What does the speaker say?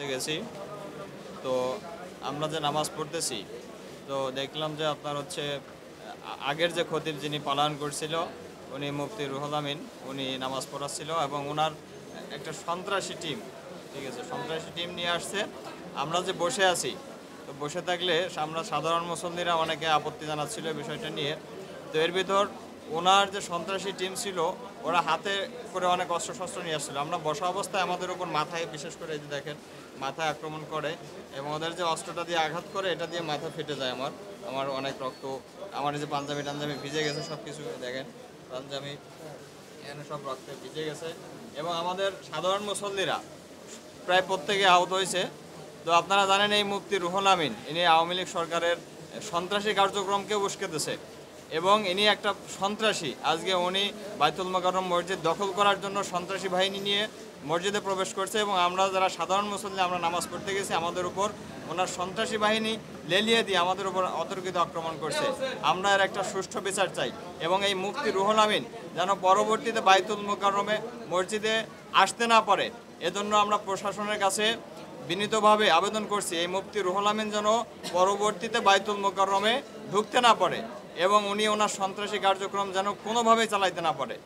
পড়তে গেছি। তো আমরা যে নামাজ পড়তেছি, তো দেখলাম যে আপনার হচ্ছে আগের যে খতিব যিনি পালায়ন করছিল, উনি মুফতি রুহুল আমিন, উনি নামাজ পড়াচ্ছিল এবং ওনার একটা সন্ত্রাসী টিম, ঠিক আছে, সন্ত্রাসী টিম নিয়ে আসছে। আমরা যে বসে আছি, তো বসে থাকলে আমরা সাধারণ মুসল্লিরা অনেকে আপত্তি জানাচ্ছিল এই বিষয়টা নিয়ে। তো এর ভিতর ওনার যে সন্ত্রাসী টিম ছিল, ওরা হাতে করে অনেক অস্ত্রশস্ত্র নিয়ে আসছিল। আমরা বসা অবস্থায় আমাদের উপর মাথায়, বিশেষ করে এই যে দেখেন, মাথায় আক্রমণ করে এবং ওদের যে অস্ত্রটা দিয়ে আঘাত করে, এটা দিয়ে মাথা ফেটে যায়। আমার আমার অনেক রক্ত, আমার এই যে পাঞ্জাবি টাঞ্জাবি ভিজে গেছে, সব কিছু দেখেন, পাঞ্জাবি এখানে সব রক্তে ভিজে গেছে। এবং আমাদের সাধারণ মুসল্লিরা প্রায় প্রত্যেকে আহত হয়েছে। তো আপনারা জানেন এই মুফতি রুহুল আমিন, ইনি আওয়ামী লীগ সরকারের সন্ত্রাসী কার্যক্রমকে উস্কে এবং ইনি একটা সন্ত্রাসী। আজকে উনি বাইতুল মোকাররম মসজিদ দখল করার জন্য সন্ত্রাসী বাহিনী নিয়ে মসজিদে প্রবেশ করছে এবং আমরা যারা সাধারণ মুসল্লি আমরা নামাজ পড়তে গেছি, আমাদের উপর ওনার সন্ত্রাসী বাহিনী লেলিয়ে দিয়ে আমাদের উপর অতর্কিত আক্রমণ করছে। আমরা এর একটা সুষ্ঠু বিচার চাই এবং এই মুফতি রুহুল আমিন যেন পরবর্তীতে বাইতুল মোকাররমে মসজিদে আসতে না পারে, এজন্য আমরা প্রশাসনের কাছে বিনীতভাবে আবেদন করছি এই মুফতি রুহুল আমিন যেন পরবর্তীতে বাইতুল মোকাররমে ঢুকতে না পারে এবং উনি ওনার সন্ত্রাসী কার্যক্রম যেন কোনোভাবেই চালাইতে না পারে।